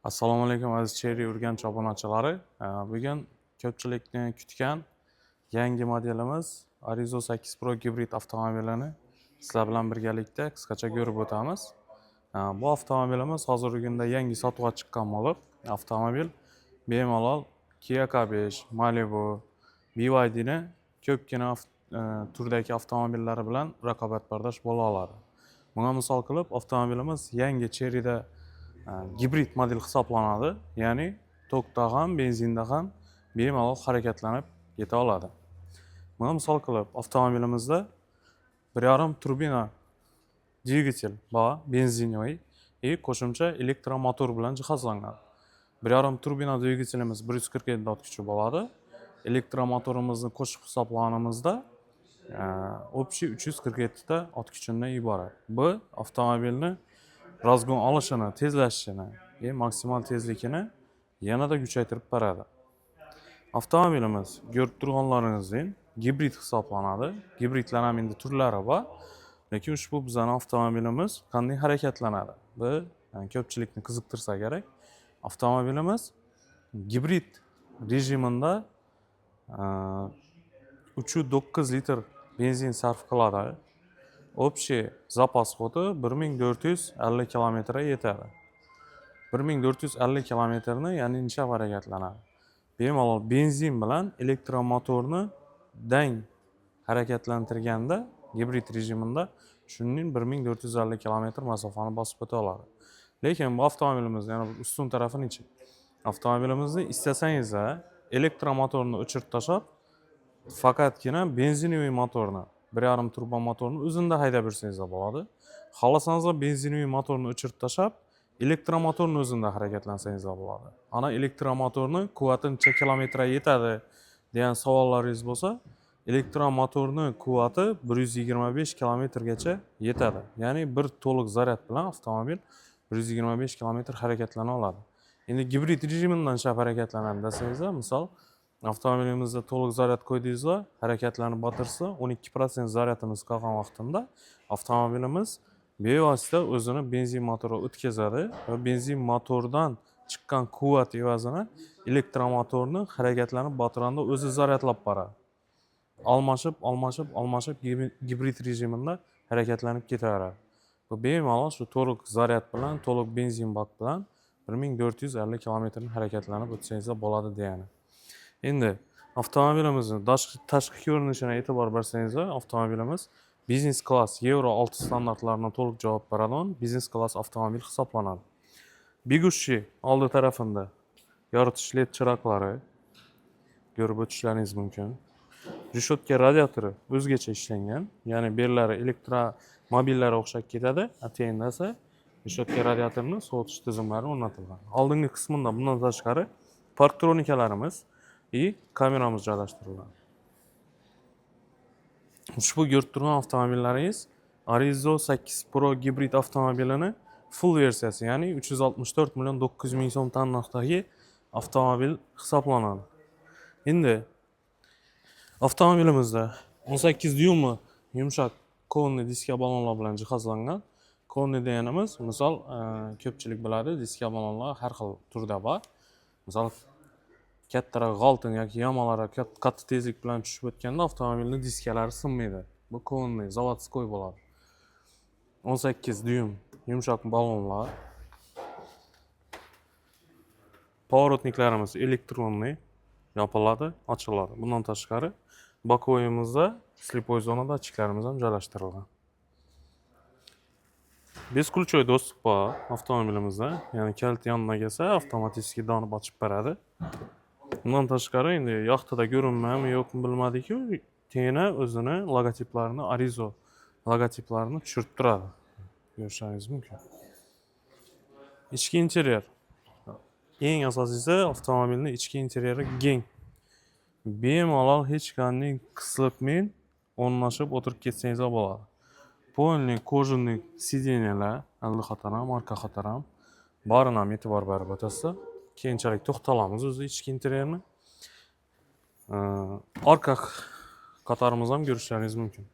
Assalomu alaykum aziz Cherry Urganch obunachilari. Bugun ko'pchilikni kutgan yangi modelimiz Arizo 8 Pro gibrid avtomobilini sizlar bilan birgalikda qisqacha ko'rib o'tamiz. Bu avtomobilimiz hozirgi kunda yangi sotuvga chiqqan bo'lib, avtomobil bemalol Kia K5, Malibu, BYD'ni ko'pgina turdagi avtomobillari bilan raqobatbardosh bo'la oladi. Bunga misol qilib, avtomobilimiz yangi Cherry'da gibrid model hisoblanadi. Ya'ni tokda ham, benzinda ham bemalol harakatlanib keta oladi. Buni misol qilib, avtomobilimizda 1.5 turbina dvigatel bor, benzinli qo'shimcha elektromotor bilan jihozlangan. 1.5 turbina dvigatelimiz 147 ot kuchi bo'ladi. Elektromotorimizni qo'shib hisoblaganimizda общий 347 ta ot kuchidan iborat. Bu avtomobilni razgon olishini, tezlashishini, maksimal tezlikini yanada kuchaytirib beradi. Avtomobilimiz ko'rib turganlaringizdek gibrid hisoblanadi. Gibridlar ham endi turlari bor. Lekin ushbu bizning avtomobilimiz qanday harakatlanadi? Bu ko'pchilikni qiziqtirsa kerak. Avtomobilimiz gibrid rejimida 3.9 litr benzin sarf qiladi. Общий zapas xodi 1450 kilometrga yetadi. 1450 kilometrni ya'ni necha harakatlanadi. Bemalol benzin bilan elektromotorni dang harakatlantirganda gibrid rejimida shuning 1450 kilometr masofani bosib o'ta oladi. Lekin bu avtomobilimizni yana ustun tarafichi. Avtomobilimizni istasangiz elektromotorni o'chirib tashlab, faqatgina benzinli motorni 1.5 turbo motorni o'zida haydab yursangiz bo'ladi. Xohlasangiz benzinli motorni o'chirib tashlab, elektromotorni o'zida harakatlansangiz bo'ladi. Ana elektromotorni quvvati necha kilometrga yetadi degan savollaringiz bo'lsa, elektromotorni quvvati 125 kilometrgacha yetadi. Ya'ni bir to'liq zaryad bilan avtomobil 125 kilometr harakatlana oladi. Endi gibrid rejimidan shab harakatlanadi desangiz, misol avtomobilimizda to'liq zaryad qo'ydingizda, harakatlanib batirsa, 12% zaryadimiz qolgan vaqtida avtomobilimiz bevosita o'zini benzin motoriga o'tkazadi va benzin motordan chiqqan quvvat evazini elektromotorni harakatlanib batirganda o'zi zaryadlab boradi. Almashib gibrid rejimida harakatlanib ketaveradi. Bu bemalol shu to'liq zaryad bilan, to'liq benzin bak bilan 1450 kilometrni harakatlanib o'tsangiz bo'ladi degani. Endi avtomobilimizni tashqi ko'rinishini e'tibor bersangiz, avtomobilimiz biznes klass Euro 6 standartlariga to'liq javob beradigan biznes klass avtomobil hisoblanadi. Bigushi oldi tarafida yoritish led chiroqlari ko'rib o'tishlaringiz mumkin. Reshotka radiatori o'zgacha ishlangan, ya'ni berlari elektromobillarga o'xshab ketadi. Atayinda esa reshotka radiatorini sovutish tizimlari o'rnatilgan. Oldingi qismida bundan tashqari parktronikalarimiz kameramiz joylashtirilgan. Ushbu ko'rib turgan avtomobillaringiz Arizo 8 Pro gibrid avtomobilini full versiyasi, ya'ni 364 million 900 ming so'm narxdagi avtomobil hisoblanadi. Endi avtomobilimizda 18 dyuymli yumshoq konni diska balonlar bilan jihozlangan. Konni deganimiz, misol ko'pchilik biladi, diska balonlar har xil turda bor. Misol kattaroq g'oltin yoki yamalar katta tezlik bilan tushib o'tganda avtomobilning diskalari sinmaydi. Bu konni zavodskoy bo'ladi. 18 dyum yumshoq balonlar. Поворотникlarimiz elektronli yopiladi, ochiladi. Bundan tashqari bokoyimizda slipoy zonada achiklarimiz ham joylashtirilgan. Besключой достуp bor avtomobilimizda. Ya'ni kalit yoniga kelsa, avtomatik donib ochib beradi. Bundan tashqari endi yoqtida ko'rinmaymi yo'qmi bilmadik-ku, tena o'zini logotiplarini, Arizo logotiplarini tushirib turadi. Ko'rishingiz mumkin. Ichki interyer. Eng asosiysi avtomobilning ichki interyeri keng. Bemalol hech qanday qisilib o'rnashib o'tirib ketsangiz bo'ladi. Polniy kojinli sideniyalar, aldi xotiram, marka xotiram. Barini ham e'tibor berib o'tasiz. Keyinchalik to'xtalamiz o'zi ichki interyerni. Orqa qatorimiz ham ko'rishlaringiz mumkin.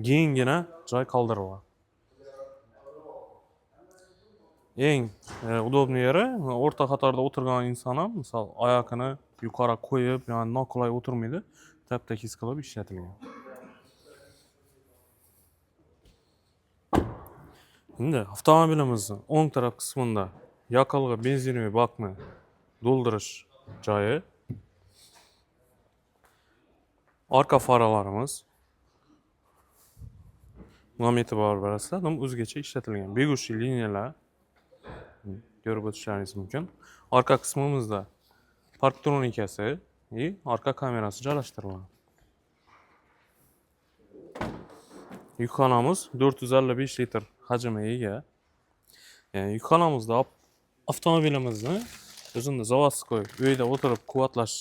Kengina joy qoldirilgan. eng удобный yeri o'rta qatorda o'tirgan inson ham misol oyoqini yuqori qo'yib, ya'ni noqulay o'tirmaydi, tap-tekis qilib ishlatilgan. Endi avtomobilimizning o'ng taraf qismida yoqilg'i benzinoviy bakni to'ldirish joyi, arka faralarimiz, buni e'tibor berasizlar, o'zgacha ishlatilgan beguşli liniyalar ko'rib o'tishlaringiz mumkin. Arka qismimizda parktronikasi va arka kamerasi joylashtirilgan. Yukxonamiz 455 litr hajmga ega. Yani yukxonamizda avtomobilimizni o'zida zavodskoy uyda o'tirib quvvatlash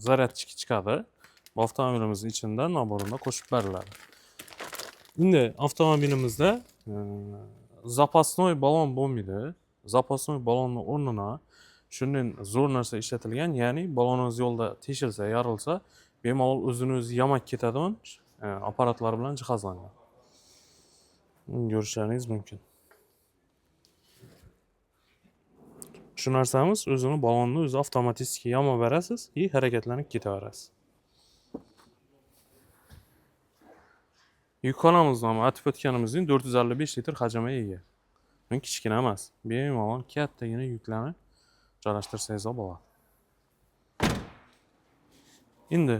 zaryadchiki chiqadi. Bu avtomobilimizning ichida naborida qo'shib beriladi. Endi avtomobilimizda запасной balon bo'lmaydi. Запасной balonning o'rnina shundan zo'r narsa ishlatilgan, ya'ni baloningiz yo'lda teshilsa, yorilsa, bemalol o'zini o'zi yamak ketadigan apparatlar bilan jihozlangan. Ko'rishlaringiz mumkin. Shu narsamiz o'zini balonni o'zi avtomatik yamab berasiz va harakatlanib ketaverasiz. Yukxonamizda ham aytib o'tganimizning 455 litr hajmga ega. Bu kichkina emas. Bemalol kattagina yuklarni joylashtirsangiz bo'ladi. Endi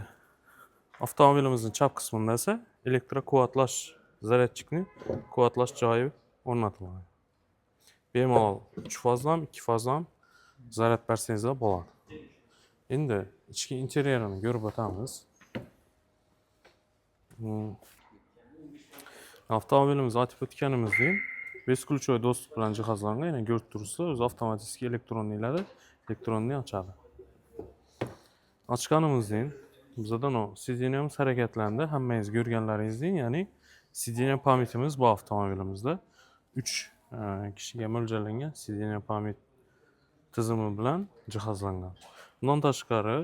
avtomobilimizning chap qismida esa elektroquvvatlash zaryadchikni quvvatlash joyi o'rnatilgan. Bemalol 3 fazlam, 2 fazlam zaryad bersangiz bo'ladi. Endi ichki interyerini ko'rib o'tamiz. Avtomobilimiz aytib o'tganimizdek, besключой достуp bilan jihozlangan, ya'ni ko'rib turibsizlar, o'zi avtomatik elektronni ochadi. Ochganimizdan bizdan o sideniyamiz harakatlandi, hammangiz ko'rganlaringizdek, ya'ni sideniya pamitimiz bu avtomobilimizda 3 kishiga mo'ljallangan sideniya pamit tizimi bilan jihozlangan. Bundan tashqari,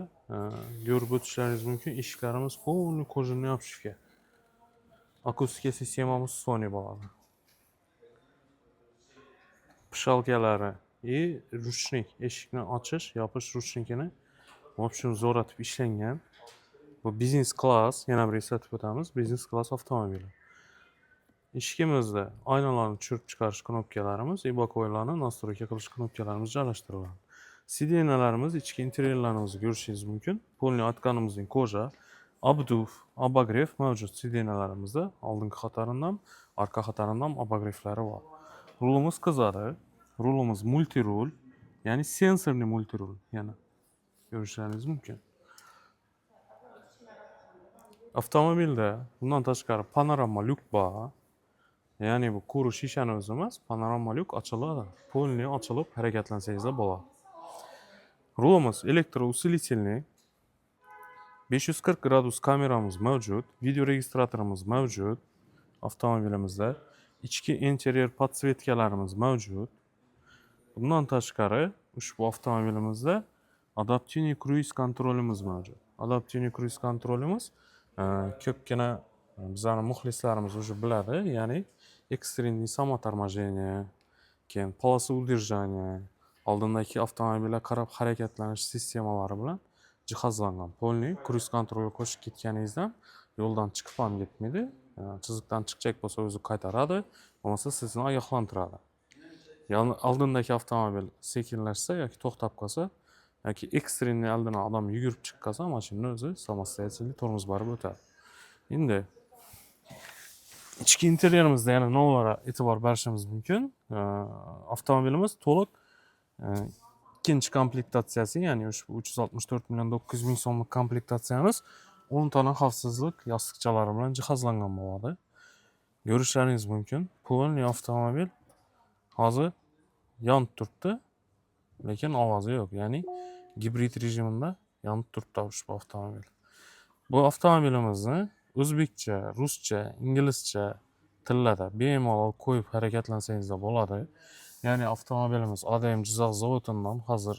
ko'rib o'tishlaringiz mumkin, eshiklarimiz полный кожаный обшивка. Akustika sistemamiz Sony bo'ladi. Pishalkalari ruchnik, eshikni ochish, yopish ruchnikini option zo'ratib ishlangan. Bu biznes klass, yana bir eslatib o'tamiz, biznes klass avtomobili. Eshigimizda oynalarni tushirib chiqarish knopkalarimiz, bokoylarni nastroyka qilish knopkalarimiz joylashtirilgan. Sideniyalarimiz, ichki interyerlarimizni ko'rishingiz mumkin. Полный atkanimizning koja, obduv, obogrev mavjud sideniyalarimizda. Oldingi qatoridan, orqa qatoridan obogrevlari bor. Rulimiz qizari, rulimiz multirul, ya'ni sensorli multirul, yana ko'rishlaringiz mumkin. Avtomobilda bundan tashqari panorama lyuk bor. Ya'ni bu quru shishani o'zi emas, panorama lyuk ochiladi. Полный ochilib harakatlansangiz bo'ladi. Rulimiz elektrousилительный. 540 gradus kameramiz mavjud, video registratorimiz mavjud avtomobilimizda. İchki interyer podsvetkalarimiz mavjud. Bundan tashqari ushbu avtomobilimizda adaptivniy kruiz kontrolimiz mavjud. Adaptivniy kruiz kontrolimiz ko'pgina bizlarning muxlislarimiz уже biladi, ya'ni ekstrenniy samoторможение, keyin полоса удержания, oldindagi avtomobilga qarab harakatlanish sistemalari bilan jihozlangan. Полный kruiz kontrolga qo'shib ketganingizda yo'ldan chiqib ham ketmaydi. Chiziqdan chiqajak bo'lsa o'zi qaytaradi, bo'lmasa sizni ogohlantiradi. Ya'ni oldindagi avtomobil sekinlashsa yoki to'xtab qolsa yoki ekstrenniy oldidan odam yugurib chiqib qolsa, mashina o'zi samostoятельный tormoz berib o'tadi. Endi ichki interyerimizda yana nimalarga e'tibor berishimiz mumkin? Avtomobilimiz to'liq ikkinchi komplektatsiyasi, ya'ni ushbu 364 million 900 ming so'mlik komplektatsiyamiz 10 tona xavfsizlik yostiqchalari bilan jihozlangan bo'ladi. Ko'rishlaringiz mumkin. Полный avtomobil hozir yonib turibdi, lekin ovozi yo'q. Ya'ni gibrid rejimida yonib turibdi ushbu avtomobil. Bu avtomobilimizni o'zbekcha, ruscha, inglizcha tillarda bemalol qo'yib harakatlansangiz bo'ladi. Ya'ni avtomobilimiz ADM Jizzax zavodidan hozir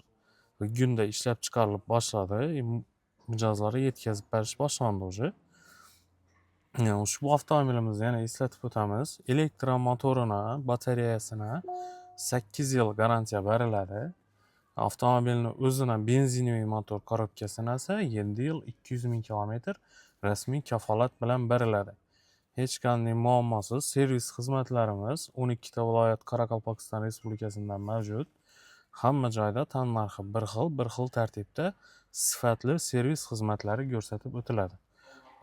kunda ishlab chiqarilib boshladi. Mijozlarga yetkazib berish boshlandi уже. Ushbu avtomobilimizni yana eslatib o'tamiz. Elektromotorini, batareyasini 8 yil garantiya beriladi. Avtomobilni o'zini benzinli motor korobkasini esa 7 yil 200 ming kilometr rasmiy kafolat bilan beriladi. Hech qanday muammosiz servis xizmatlarimiz 12 ta viloyat Qoraqalpog'iston Respublikasida mavjud. Hamma joyda tannarxi bir xil tartibda sifatli servis xizmatlari ko'rsatib o'tiladi.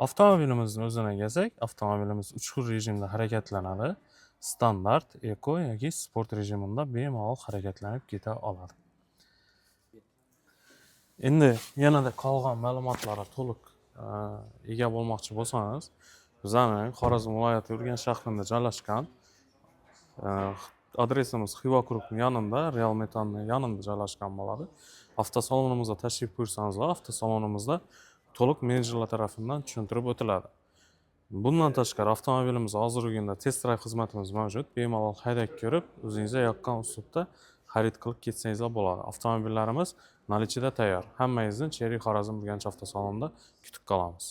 Avtomobilimizni o'zini kelsak, avtomobilimiz 3 xil rejimda harakatlanadi. Standart, eko yoki sport rejimida bemalol harakatlanib keta oladi. Endi yanada qolgan ma'lumotlarga to'liq ega bo'lmoqchi bo'lsangiz, bizning Xorazm viloyati Urganch shahrida joylashgan adresimiz Xiva Group'ning yonida, Real Metanning yonida joylashgan bo'ladi. Avtosalonimizga tashrif buyursangizlar, avtosalonimizda to'liq menejerlar tomonidan tushuntirib o'tiladi. Bundan tashqari avtomobilimiz hozirgi test drive xizmatimiz mavjud. Bemalol haydab ko'rib, o'zingizga yoqqan uslubda xarid qilib ketsangiz bo'ladi. Avtomobillarimiz nalichida tayyor. Hammangizni Cherry Xorazm Urganch avtosalonida kutib qolamiz.